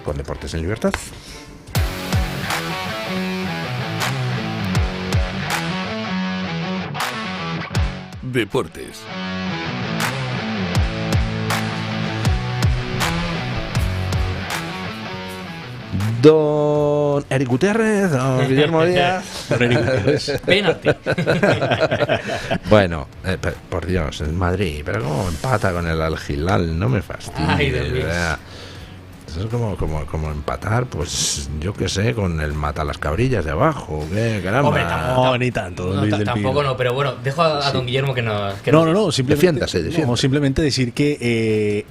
con Deportes en Libertad. Deportes. Don Eric Gutiérrez, don Guillermo Díaz. Penalti. Bueno, por Dios, el Madrid, pero cómo empata con el Al Hilal, no me fastidies. Ay, Dios mío. Eso es como empatar, pues yo qué sé, con el mata las cabrillas de abajo, ¿qué? Caramba. Hombre, No, ni tanto, don Luis del tampoco Pino. no, pero bueno, dejo a don Guillermo que nos... No, simplemente, Defiéndase. no, simplemente decir que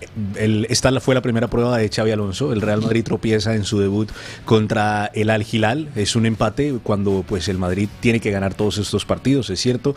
esta fue la primera prueba de Xabi Alonso. El Real Madrid tropieza en su debut contra el Al Hilal. Es un empate cuando pues el Madrid tiene que ganar todos estos partidos, es cierto.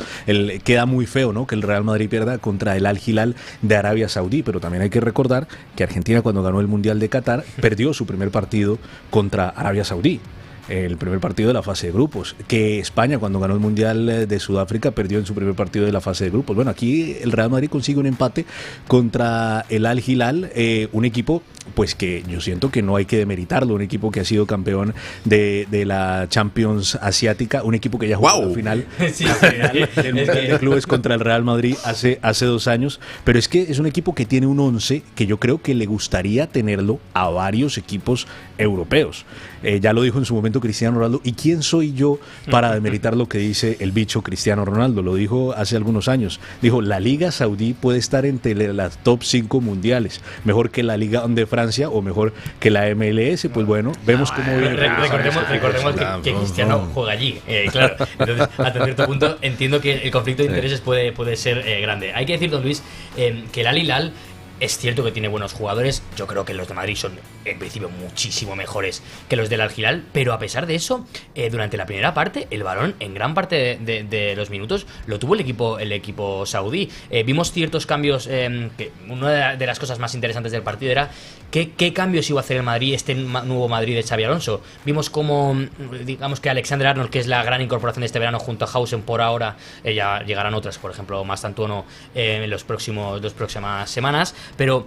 Queda muy feo, ¿no?, que el Real Madrid pierda contra el Al Hilal de Arabia Saudí, pero también hay que recordar que Argentina, cuando ganó el Mundial de Qatar, perdió su primer partido contra Arabia Saudí, el primer partido de la fase de grupos, que España, cuando ganó el Mundial de Sudáfrica, perdió en su primer partido de la fase de grupos. Bueno, aquí el Real Madrid consigue un empate contra el Al Hilal, un equipo pues que yo siento que no hay que demeritarlo, un equipo que ha sido campeón de la Champions Asiática, un equipo que ya jugó la final del Mundial de Clubes contra el Real Madrid hace 2 años, pero es que es un equipo que tiene un 11 que yo creo que le gustaría tenerlo a varios equipos europeos. Ya lo dijo en su momento Cristiano Ronaldo, ¿y quién soy yo para demeritar lo que dice el bicho Cristiano Ronaldo? Lo dijo hace algunos años, dijo: la Liga Saudí puede estar entre las top 5 mundiales, mejor que la Liga de Francia o mejor que la MLS. Pues bueno, vemos cómo viene. Recordemos que Cristiano juega allí, claro. Entonces, hasta cierto punto entiendo que el conflicto de intereses puede ser grande. Hay que decir, don Luis, que el Al Hilal es cierto que tiene buenos jugadores. Yo creo que los de Madrid son en principio muchísimo mejores que los del Al Hilal, pero a pesar de eso, durante la primera parte, el balón en gran parte de los minutos lo tuvo el equipo saudí. Vimos ciertos cambios, que una de las cosas más interesantes del partido era qué cambios iba a hacer el Madrid, este nuevo Madrid de Xabi Alonso. Vimos como, digamos, que Alexander-Arnold, que es la gran incorporación de este verano junto a Hausen por ahora, ya llegarán otras, por ejemplo Mastantuono, en las próximas semanas, pero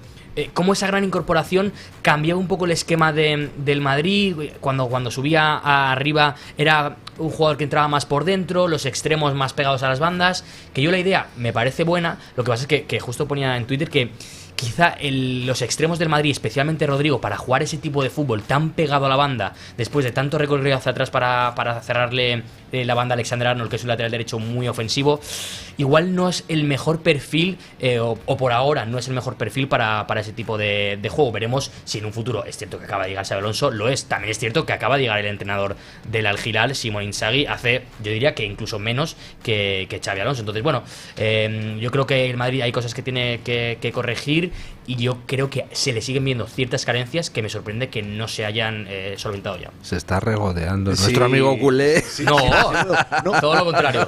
cómo esa gran incorporación cambiaba un poco el esquema del Madrid. Cuando subía arriba era un jugador que entraba más por dentro, los extremos más pegados a las bandas, que yo la idea me parece buena. Lo que pasa es que justo ponía en Twitter que quizá los extremos del Madrid, especialmente Rodrigo, para jugar ese tipo de fútbol tan pegado a la banda, después de tanto recorrido hacia atrás para cerrarle la banda a Alexander-Arnold, que es un lateral derecho muy ofensivo, igual no es el mejor perfil, o por ahora no es el mejor perfil para ese tipo de juego. Veremos si en un futuro, es cierto que acaba de llegar Xabi Alonso, lo es. También es cierto que acaba de llegar el entrenador del Al Hilal, Simone Inzaghi, hace, yo diría que incluso menos que Xabi Alonso. Entonces, bueno, yo creo que el Madrid hay cosas que tiene que corregir, y yo creo que se le siguen viendo ciertas carencias que me sorprende que no se hayan solventado ya. Se está regodeando nuestro amigo culé. No, todo lo contrario.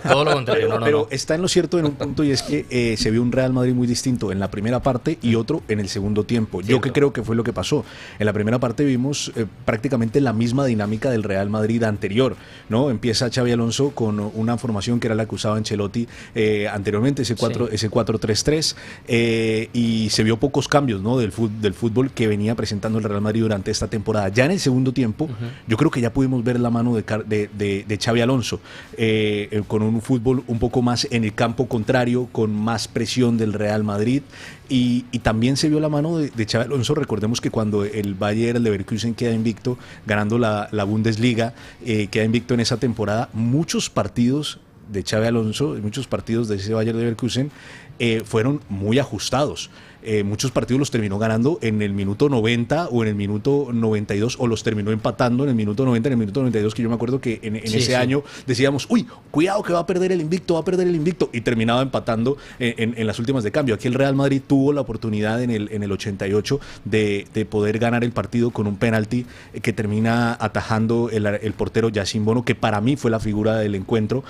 Pero está en lo cierto en un punto, y es que se vio un Real Madrid muy distinto en la primera parte y otro en el segundo tiempo. Yo que creo que fue lo que pasó. En la primera parte vimos prácticamente la misma dinámica del Real Madrid anterior, ¿no? Empieza Xabi Alonso con una formación que era la que usaba Ancelotti anteriormente, ese 4-3-3, y se vio pocos cambios, ¿no?, del fútbol que venía presentando el Real Madrid durante esta temporada. Ya en el segundo tiempo, yo creo que ya pudimos ver la mano de Xabi Alonso, con un fútbol un poco más en el campo contrario, con más presión del Real Madrid, y también se vio la mano de Xabi Alonso. Recordemos que cuando el Bayer Leverkusen queda invicto, ganando la Bundesliga, queda invicto en esa temporada, muchos partidos de Xabi Alonso, muchos partidos de ese Bayer Leverkusen fueron muy ajustados. Muchos partidos los terminó ganando en el minuto 90 o en el minuto 92, o los terminó empatando en el minuto 90, en el minuto 92, que yo me acuerdo que en ese año decíamos: uy, cuidado que va a perder el invicto, y terminaba empatando en las últimas de cambio. Aquí el Real Madrid tuvo la oportunidad en el 88 de poder ganar el partido con un penalti que termina atajando el portero Yacine Bono, que para mí fue la figura del encuentro,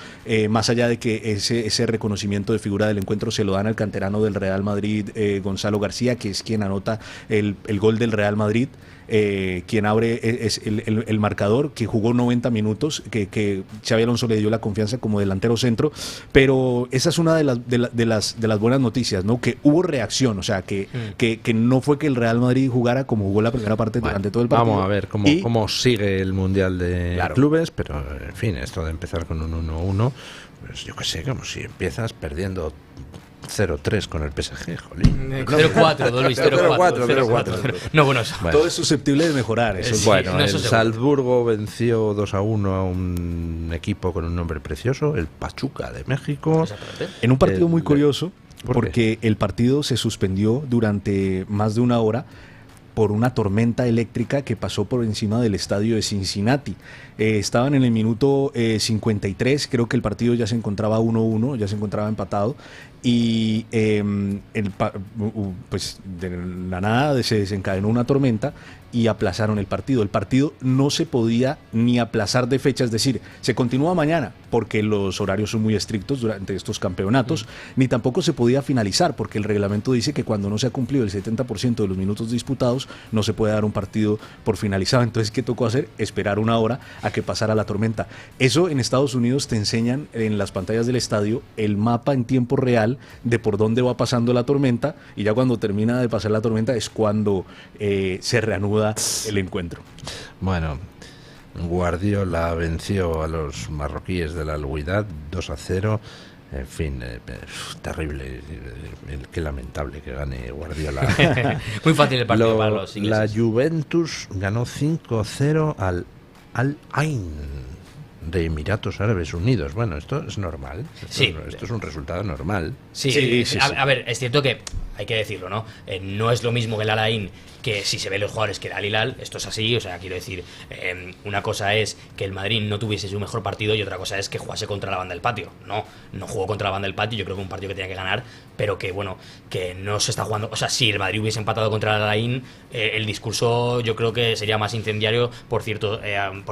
más allá de que ese reconocimiento de figura del encuentro se lo dan al canterano del Real Madrid, Gonzalo García, que es quien anota el gol del Real Madrid. Quien abre es el marcador, que jugó 90 minutos, que Xabi Alonso le dio la confianza como delantero centro, pero esa es una de las buenas noticias, ¿no? Que hubo reacción, o sea, que no fue que el Real Madrid jugara como jugó la primera parte durante todo el partido. Vamos a ver cómo sigue el Mundial de Clubes, pero en fin, esto de empezar con un 1-1, pues yo qué sé, como si empiezas perdiendo 0-3 con el PSG, jolín. 0-4, Don Luis, 0-4. No, bueno, todo es susceptible de mejorar. Eso sí, bueno, el Salzburgo venció 2-1 a un equipo con un nombre precioso, el Pachuca de México. En un partido muy curioso, porque el partido se suspendió durante más de una hora por una tormenta eléctrica que pasó por encima del estadio de Cincinnati. Estaban en el minuto 53, creo que el partido ya se encontraba 1-1, ya se encontraba empatado, y pues de la nada se desencadenó una tormenta y aplazaron el partido. El partido no se podía ni aplazar de fecha, es decir, se continúa mañana porque los horarios son muy estrictos durante estos campeonatos, ni tampoco se podía finalizar porque el reglamento dice que cuando no se ha cumplido el 70% de los minutos disputados no se puede dar un partido por finalizado. Entonces, ¿qué tocó hacer? Esperar una hora a que pasara la tormenta. Eso en Estados Unidos te enseñan en las pantallas del estadio el mapa en tiempo real de por dónde va pasando la tormenta, y ya cuando termina de pasar la tormenta es cuando se reanuda el encuentro. Bueno, Guardiola venció a los marroquíes de la Al-Wihdat 2-0. En fin, terrible, qué lamentable que gane Guardiola. Muy fácil el partido para los ingleses. La Juventus ganó 5-0 al Al-Ain de Emiratos Árabes Unidos. Bueno, esto es normal. Esto es un resultado normal. Sí. A ver, es cierto que hay que decirlo, ¿no? No es lo mismo que el Al-Ain, que si se ven los jugadores, que el Al Hilal. Esto es así, o sea, quiero decir, una cosa es que el Madrid no tuviese su mejor partido y otra cosa es que jugase contra la banda del patio. No jugó contra la banda del patio, yo creo que un partido que tenía que ganar, pero que bueno, que no se está jugando. O sea, si el Madrid hubiese empatado contra el Al-Ain, el discurso yo creo que sería más incendiario por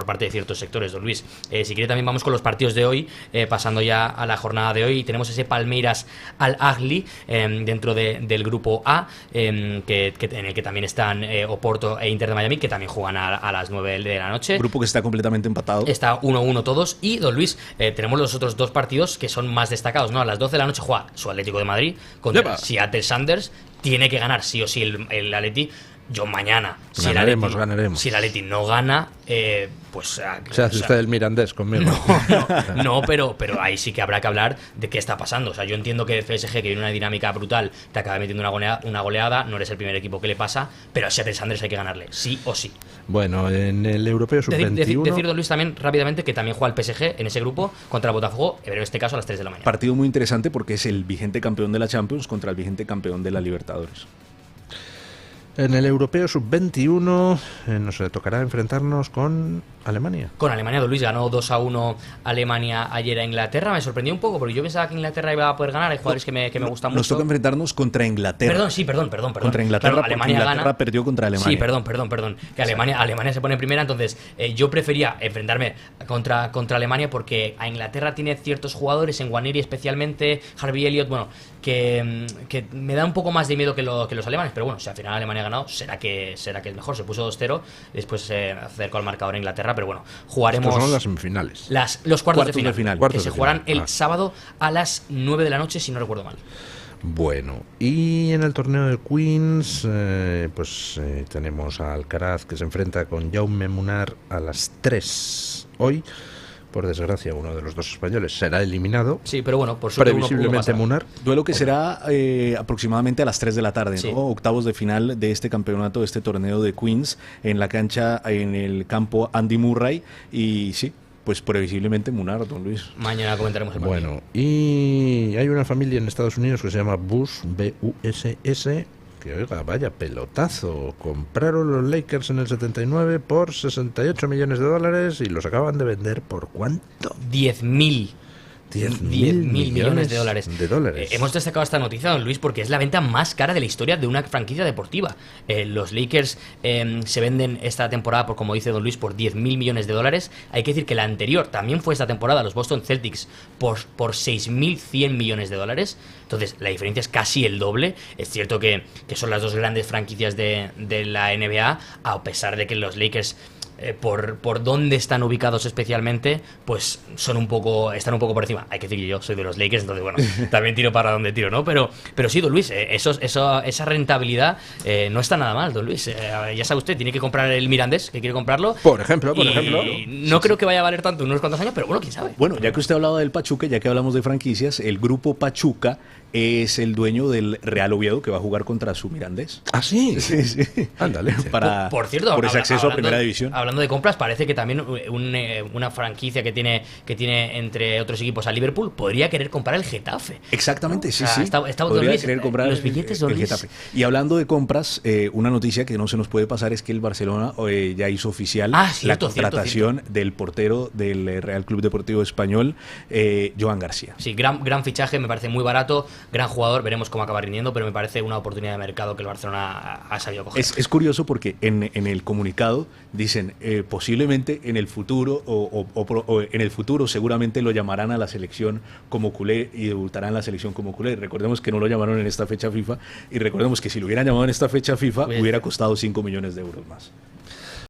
parte de ciertos sectores, Don Luis. Si quiere también vamos con los partidos de hoy, pasando ya a la jornada de hoy. Tenemos ese Palmeiras Al-Ahly dentro del grupo A, en el que también están Oporto e Inter de Miami, que también juegan a las 9 de la noche. Grupo que está completamente empatado. Está 1-1 todos. Y, Don Luis, tenemos los otros dos partidos que son más destacados, ¿no? A las 12 de la noche juega su Atlético de Madrid contra Seattle Sounders. Tiene que ganar sí o sí el Atleti. Yo mañana, ganaremos. Si el Atleti no gana, pues... Se hace usted el mirandés conmigo. No, pero ahí sí que habrá que hablar de qué está pasando. O sea, yo entiendo que el PSG, que viene una dinámica brutal, te acaba metiendo una goleada, no eres el primer equipo que le pasa, pero a Seattle Sounders hay que ganarle, sí o sí. Bueno, en el Europeo Sub-21... Decir, Don Luis, también rápidamente que también juega el PSG en ese grupo contra el Botafogo, pero en este caso a las 3 de la mañana. Partido muy interesante porque es el vigente campeón de la Champions contra el vigente campeón de la Libertadores. En el Europeo Sub-21 nos tocará enfrentarnos con Alemania. Con Alemania, Don Luis, ganó 2-1 Alemania ayer a Inglaterra. Me sorprendió un poco porque yo pensaba que Inglaterra iba a poder ganar. Hay jugadores que me gustan mucho. Nos toca enfrentarnos contra Inglaterra. Perdón. Contra Inglaterra, claro, Alemania Inglaterra perdió contra Alemania. Sí, perdón. Que Alemania se pone primera, entonces yo prefería enfrentarme contra Alemania porque a Inglaterra tiene ciertos jugadores, en Nwaneri especialmente, Harvey Elliott, bueno, que me da un poco más de miedo que los alemanes, pero bueno, si al final Alemania ha ganado, será que es mejor. Se puso 2-0, después se acercó al marcador a Inglaterra, pero bueno, jugaremos... Estos son las semifinales. Los cuartos de final. Que se jugarán el Ah. sábado a las 9 de la noche, si no recuerdo mal. Bueno, y en el torneo de Queens, tenemos a Alcaraz, que se enfrenta con Jaume Munar a las 3 hoy. Por desgracia, uno de los dos españoles será eliminado. Sí, pero bueno, por suerte previsiblemente Munar. Duelo que será aproximadamente a las 3 de la tarde, Sí. ¿no? Octavos de final de este campeonato, de este torneo de Queens, en la cancha, en el campo Andy Murray. Y sí, pues previsiblemente Munar, Don Luis. Mañana comentaremos el partido. Bueno, y hay una familia en Estados Unidos que se llama Buss, B-U-S-S, que oiga, vaya pelotazo. Compraron los Lakers en el 79 por $68 millones y los acaban de vender ¿por cuánto? 10.000 10.000 millones de dólares. Hemos destacado esta noticia, don Luis, porque es la venta más cara de la historia de una franquicia deportiva. Los Lakers se venden esta temporada, por como dice don Luis, por 10.000 millones de dólares. Hay que decir que la anterior también fue esta temporada, los Boston Celtics, por 6.100 millones de dólares. Entonces, la diferencia es casi el doble. Es cierto que son las dos grandes franquicias de la NBA, a pesar de que los Lakers, por dónde están ubicados especialmente, pues están un poco por encima. Hay que decir que yo soy de los Lakers, entonces bueno, también tiro para donde tiro, ¿no? Pero sí, don Luis, esa rentabilidad no está nada mal, don Luis. Ya sabe usted, tiene que comprar el Mirandés, que quiere comprarlo. Por ejemplo. No creo que vaya a valer tanto en unos cuantos años, pero bueno, quién sabe. Bueno, ya que usted hablaba del Pachuca, ya que hablamos de franquicias, el grupo Pachuca es el dueño del Real Oviedo, que va a jugar contra su Mirandés. ¿Ah, sí? Sí. Ándale. Por cierto, por ese acceso a Primera División. Hablando de compras, parece que también una franquicia que tiene entre otros equipos a Liverpool podría querer comprar el Getafe. Exactamente, ¿no? Sí. Podría querer comprar los billetes el Getafe. Y hablando de compras, una noticia que no se nos puede pasar es que el Barcelona ya hizo oficial la contratación del portero del Real Club Deportivo Español, Joan García. Sí, gran fichaje, me parece muy barato, gran jugador, veremos cómo acaba rindiendo, pero me parece una oportunidad de mercado que el Barcelona ha sabido coger. Es curioso porque en el comunicado dicen posiblemente en el futuro o en el futuro seguramente lo llamarán a la selección como culé y debutará en la selección como culé. Recordemos que no lo llamaron en esta fecha FIFA y recordemos que si lo hubieran llamado en esta fecha FIFA hubiera costado 5 millones de euros más.